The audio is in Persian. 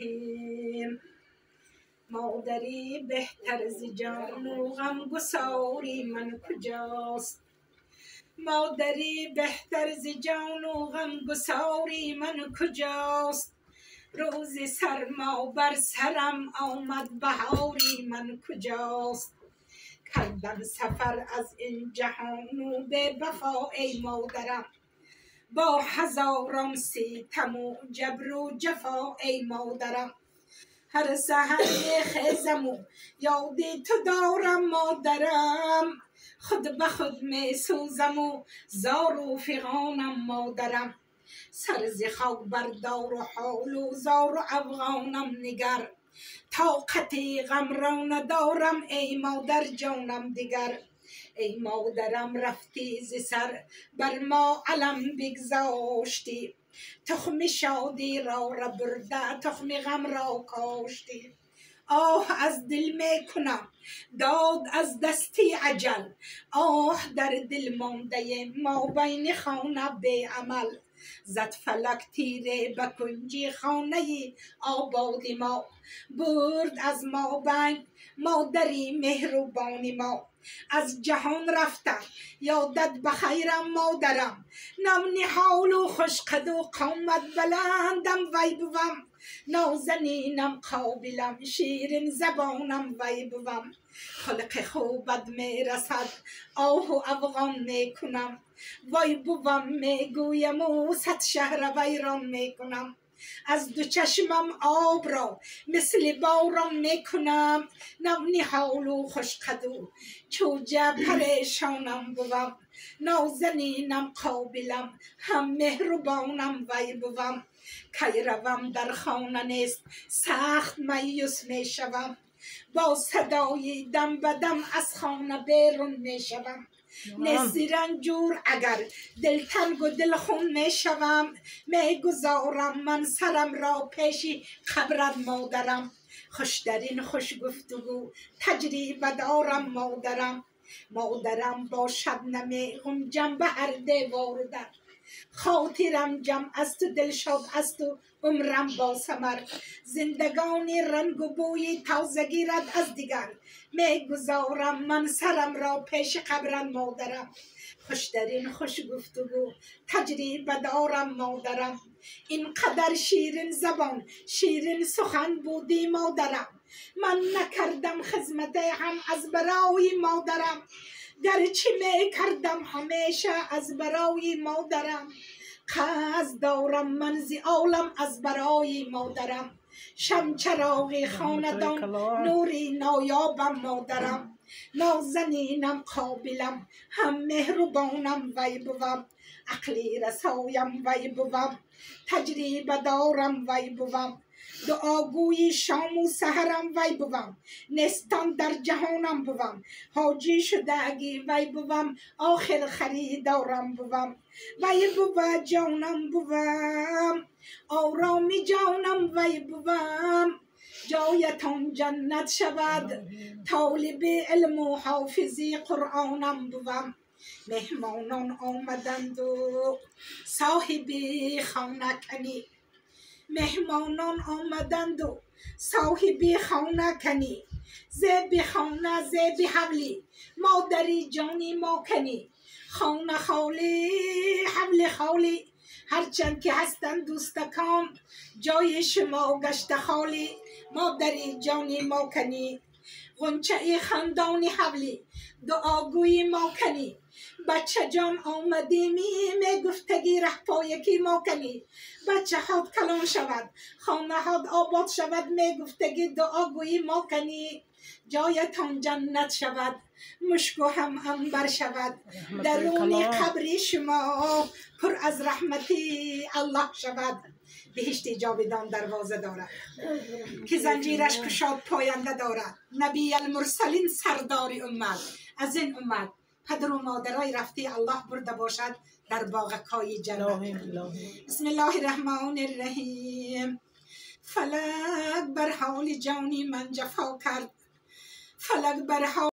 الرحیم. مادری بهتر ز جان و غمگساری من کجاست؟ مادری بهتر ز جان و غمگساری من کجاست؟ روز سرما بر سرم آمد بهاری من کجاست؟ کردم سفر از این جهان و به وفا ای مادرم، با هزاران ستم و جبر و جفا ای مادرم. هر سحر خیزم و یاد تو دارم مادرم، خود به خود می سوزم و زار و فغانم مادرم. سر ز خاک بردار و حال و زار و افغانم نگر، طاقت غم را ندارم ای مادر جانم دیگر. ای مادرم رفتی ز سر بر ما علم بگذاشتی، تخم شادی را برده تخم غم را کاشتی. آه از دل می کنم داد از دستی اجل، آه در دل مانده ما بین خانه بی عمل. زد فلک تیره به کنج خانه آباد ما، برد از ما بنگ مادری مهربان ما. از جهان رفتم یادت بخیرم مادرم، نونهال و خوشقد و قامت بلندم وی بوم. نازنینم قابلم شیرین زبانم وی بوم. خلق خوبت می رسد آه و افغان می کنم، وای بوم می گویم و صد شهر ویران می کنم. از دو چشمم آب را مثل باران می کنم، نونهال و خوشقد و چوجه پریشانم بوم. نازنینم قابلم هم مهربانم وی بوم. کی روم در خانه نیست سخت مایوس می شوم، با صدای دم به دم از خانه بیرون می شوم. نیست رنجور اگر دلتنگ و دلخون می شوم، می گذارم من سرم را پیش قبرت مادرم. خوشترین خوش گفتگو تجربه دارم مادرم. مادرم با شبنم غنجم به هر دیوار در، خاطرم جمع است و دلشاد است و عمرم با ثمر. زندگانی رنگ و بوی تازه گیرد از دیگر، می گذارم من سرم را پیش قبرم مادرم. خوشترین خوش گفتگو تجربه دارم مادرم. اینقدر شیرین زبان شیرین سخن بودی مادرم، من نکردم خدمت هم از برای مادرم. گرچه می کردم همیشه از برای مادرم، قصد دارم من زی عالم از برای مادرم. شمچراغ خاندان نوری نایابم مادرم. نازنینم قابلم هم مهربانم وی بوم. عقلی رسایم وی بوم، تجربه دارم وی بوم. دعاگوی شام و سحرم وی بوم، نستان در جهانم بوم. حاجی شدگی وی بوم، آخر خریدارم بوم. وی بوم جانم بوم، آرامی جانم وی بوم. جایتان جنت شود طالب علم و حافظی قرآنم بوم. مهمانان آمدند و صاحبی خانه کنی، مهمانان آمدند و صاحبی خانه کنی. زیب خانه زیب حولی مادری جانی ما کنی. خانه خالی حول خالی هرچند که هستند دوستکان، جای شما گشت خالی مادری جانی ما کنی. غنچه ای خندانی حولی دعاگوی ما کنی. بچه جان آمدی می گفتگی ره پایکی ما کنی. بچه هات کلان شود خانه هات آباد شود، می گفتگی دعاگوی ما کنی. جایتان جنت شود مشک و هم عنبر شود، درونی قبری شما پر از رحمتی الله شود. بهشت جاودان دروازه دارد که زنجیرش گشاد پاینده دارد. نبی المرسلین سردار امت، از این امت پدر و مادرای رفته الله برده باشد در باغکای جنت. بسم الله الرحمن الرحیم. فلک بر حال جانی من جفا کرد، فلک بر حال